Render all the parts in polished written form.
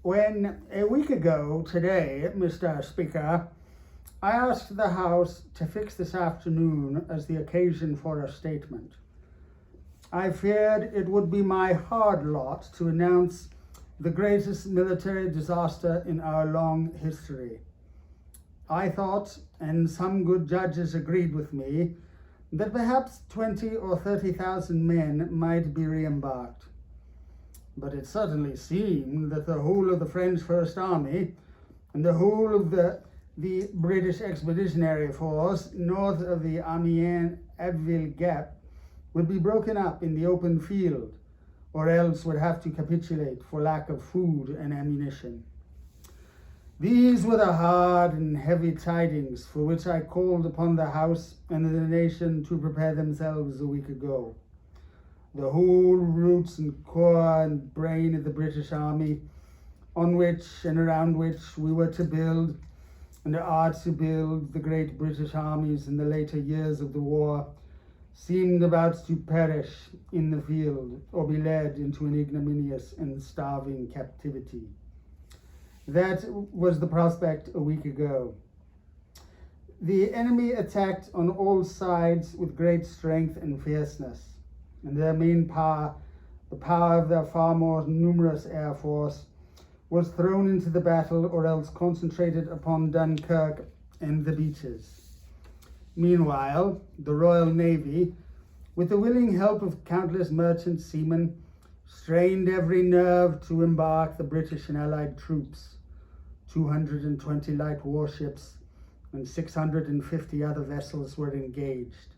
When a week ago today, Mr. Speaker, I asked the House to fix this afternoon as the occasion for a statement, I feared it would be my hard lot to announce the greatest military disaster in our long history. I thought, and some good judges agreed with me, that perhaps 20 or 30,000 men might be re-embarked. But it certainly seemed that the whole of the French First Army and the whole of the British Expeditionary Force north of the Amiens-Abbeville Gap would be broken up in the open field, or else would have to capitulate for lack of food and ammunition. These were the hard and heavy tidings for which I called upon the House and the nation to prepare themselves a week ago. The whole roots and core and brain of the British Army, on which and around which we were to build and are to build the great British armies in the later years of the war, seemed about to perish in the field or be led into an ignominious and starving captivity. That was the prospect a week ago. The enemy attacked on all sides with great strength and fierceness, and their main power, the power of their far more numerous air force, was thrown into the battle or else concentrated upon Dunkirk and the beaches. Meanwhile, the Royal Navy, with the willing help of countless merchant seamen, strained every nerve to embark the British and Allied troops. 220 light warships and 650 other vessels were engaged.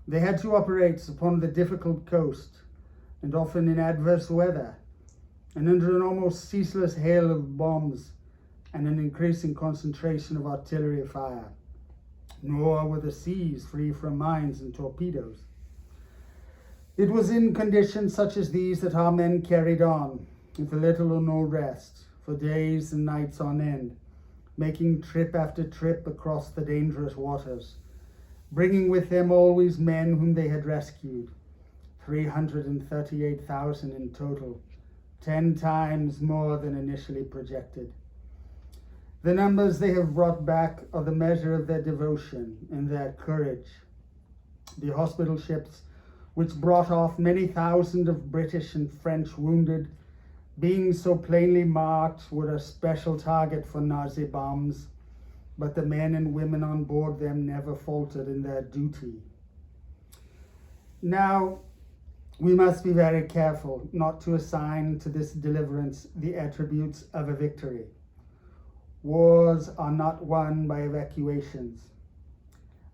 They had to operate upon the difficult coast, and often in adverse weather, and under an almost ceaseless hail of bombs and an increasing concentration of artillery fire. Nor were the seas free from mines and torpedoes. It was in conditions such as these that our men carried on, with little or no rest, for days and nights on end, making trip after trip across the dangerous waters, bringing with them always men whom they had rescued, 338,000 in total, 10 times more than initially projected. The numbers they have brought back are the measure of their devotion and their courage. The hospital ships, which brought off many thousand of British and French wounded, being so plainly marked, were a special target for Nazi bombs, but the men and women on board them never faltered in their duty. Now, we must be very careful not to assign to this deliverance the attributes of a victory. Wars are not won by evacuations.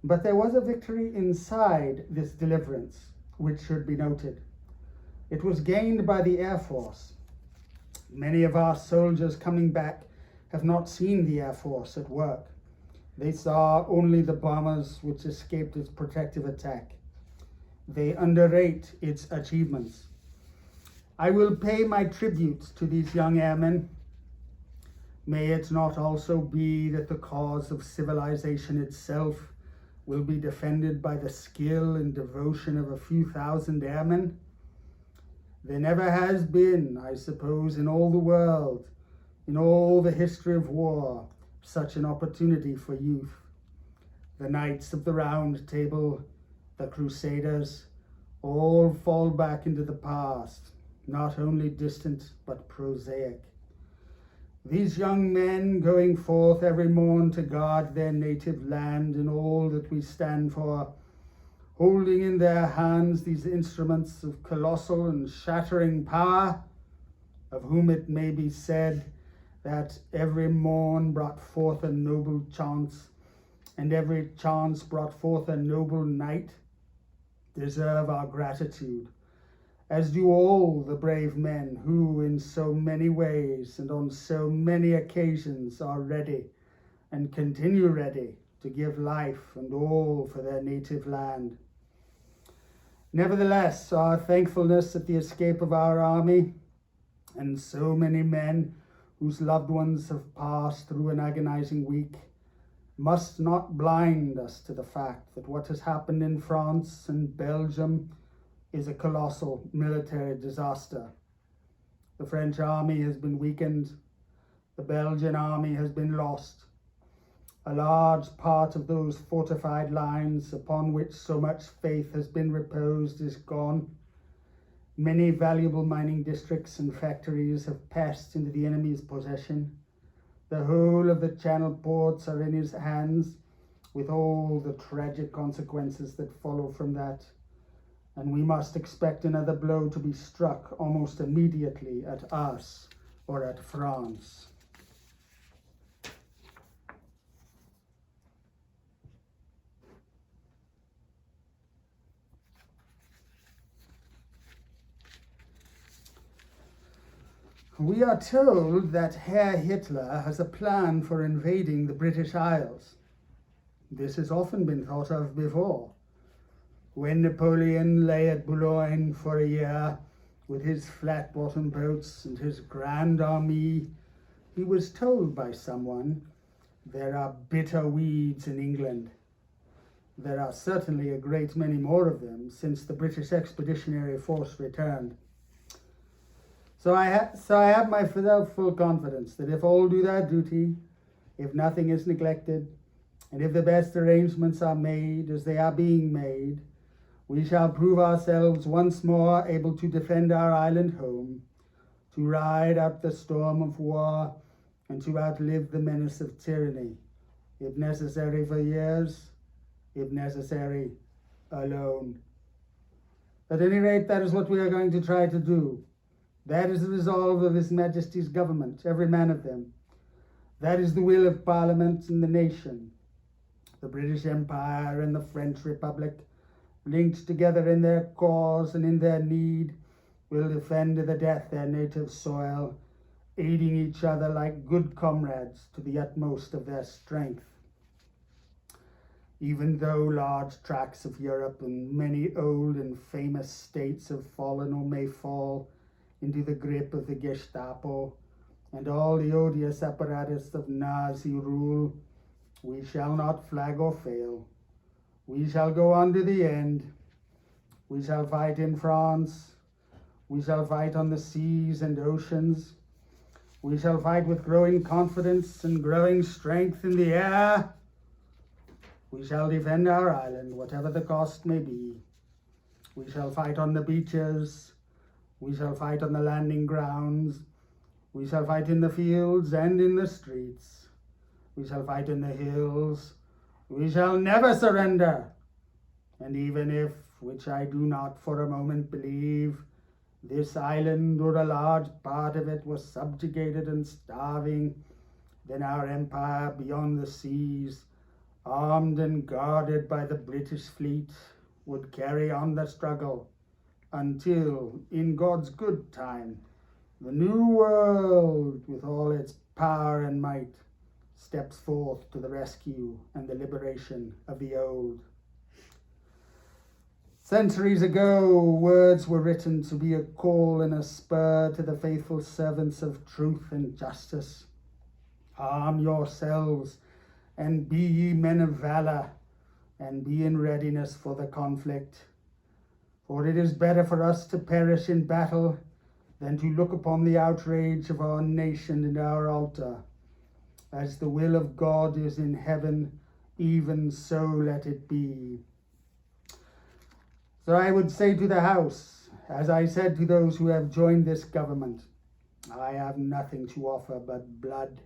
But there was a victory inside this deliverance, which should be noted. It was gained by the Air Force. Many of our soldiers coming back have not seen the Air Force at work. They saw only the bombers which escaped its protective attack. They underrate its achievements. I will pay my tribute to these young airmen. May it not also be that the cause of civilization itself will be defended by the skill and devotion of a few thousand airmen? There never has been, I suppose, in all the world, in all the history of war, such an opportunity for youth. The Knights of the Round Table, the Crusaders, all fall back into the past, not only distant but prosaic. These young men going forth every morn to guard their native land and all that we stand for, holding in their hands these instruments of colossal and shattering power, of whom it may be said that every morn brought forth a noble chance, and every chance brought forth a noble night, deserve our gratitude, as do all the brave men who in so many ways and on so many occasions are ready and continue ready to give life and all for their native land. Nevertheless, our thankfulness at the escape of our army and so many men whose loved ones have passed through an agonizing week must not blind us to the fact that what has happened in France and Belgium is a colossal military disaster. The French army has been weakened. The Belgian army has been lost. A large part of those fortified lines upon which so much faith has been reposed is gone. Many valuable mining districts and factories have passed into the enemy's possession. The whole of the Channel ports are in his hands, with all the tragic consequences that follow from that. And we must expect another blow to be struck almost immediately at us or at France. We are told that Herr Hitler has a plan for invading the British Isles. This has often been thought of before. When Napoleon lay at Boulogne for a year with his flat-bottomed boats and his Grande Armée, he was told by someone, "There are bitter weeds in England." There are certainly a great many more of them since the British Expeditionary Force returned. So I have my full confidence that if all do their duty, if nothing is neglected, and if the best arrangements are made as they are being made, we shall prove ourselves once more able to defend our island home, to ride out the storm of war, and to outlive the menace of tyranny, if necessary for years, if necessary, alone. At any rate, that is what we are going to try to do. That is the resolve of His Majesty's government, every man of them. That is the will of Parliament and the nation. The British Empire and the French Republic, linked together in their cause and in their need, will defend to the death their native soil, aiding each other like good comrades to the utmost of their strength. Even though large tracts of Europe and many old and famous states have fallen or may fall into the grip of the Gestapo and all the odious apparatus of Nazi rule, we shall not flag or fail. We shall go on to the end. We shall fight in France. We shall fight on the seas and oceans. We shall fight with growing confidence and growing strength in the air. We shall defend our island, whatever the cost may be. We shall fight on the beaches. We shall fight on the landing grounds. We shall fight in the fields and in the streets. We shall fight in the hills. We shall never surrender. And even if, which I do not for a moment believe, this island or a large part of it was subjugated and starving, then our empire beyond the seas, armed and guarded by the British fleet, would carry on the struggle until, in God's good time, the new world, with all its power and might, steps forth to the rescue and the liberation of the old. Centuries ago, words were written to be a call and a spur to the faithful servants of truth and justice. Arm yourselves, and be ye men of valor, and be in readiness for the conflict. For it is better for us to perish in battle than to look upon the outrage of our nation and our altar. As the will of God is in heaven, even so let it be. So I would say to the House, as I said to those who have joined this government, I have nothing to offer but blood,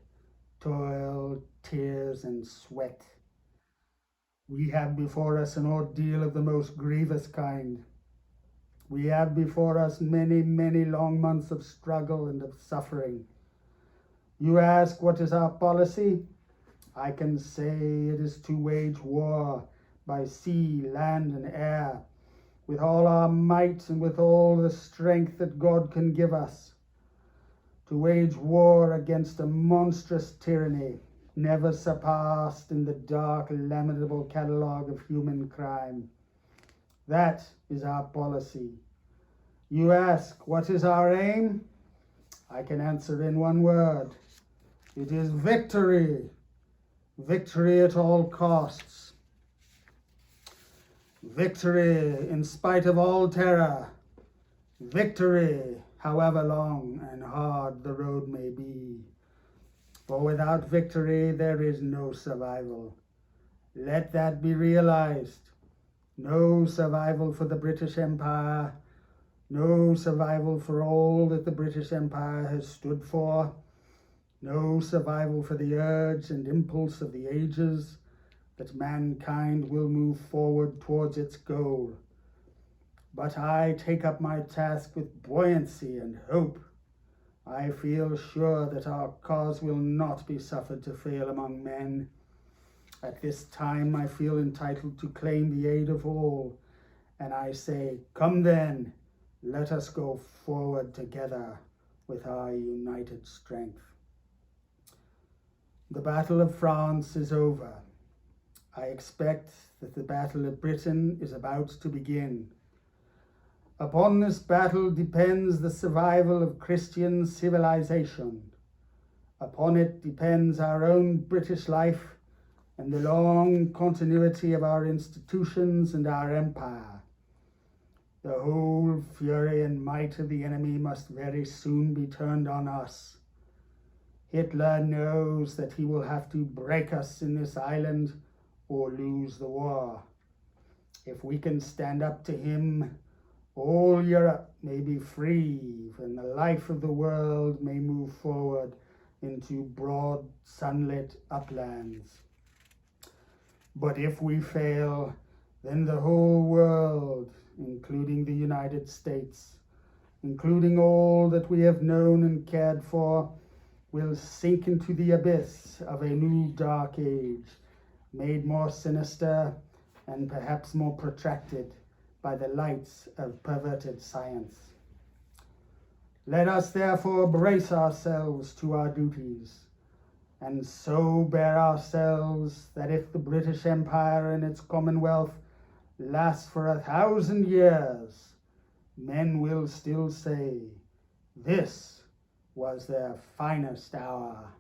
toil, tears, and sweat. We have before us an ordeal of the most grievous kind. We have before us many, many long months of struggle and of suffering. You ask, what is our policy? I can say it is to wage war by sea, land, and air, with all our might and with all the strength that God can give us, to wage war against a monstrous tyranny never surpassed in the dark, lamentable catalogue of human crime. That is our policy. You ask, what is our aim? I can answer in one word. It is victory. Victory at all costs. Victory in spite of all terror. Victory however long and hard the road may be. For without victory there is no survival. Let that be realized. No survival for the British Empire, no survival for all that the British Empire has stood for, no survival for the urge and impulse of the ages that mankind will move forward towards its goal. But I take up my task with buoyancy and hope. I feel sure that our cause will not be suffered to fail among men. At this time I feel entitled to claim the aid of all, and I say, come then, let us go forward together with our united strength. The Battle of France is over. I expect that the Battle of Britain is about to begin. Upon this battle depends the survival of Christian civilization. Upon it depends our own British life and the long continuity of our institutions and our empire. The whole fury and might of the enemy must very soon be turned on us. Hitler knows that he will have to break us in this island or lose the war. If we can stand up to him, all Europe may be free, and the life of the world may move forward into broad, sunlit uplands. But if we fail, then the whole world, including the United States, including all that we have known and cared for, will sink into the abyss of a new dark age, made more sinister and perhaps more protracted by the lights of perverted science. Let us therefore brace ourselves to our duties, and so bear ourselves that if the British Empire and its Commonwealth lasts for 1,000 years, men will still say, this was their finest hour.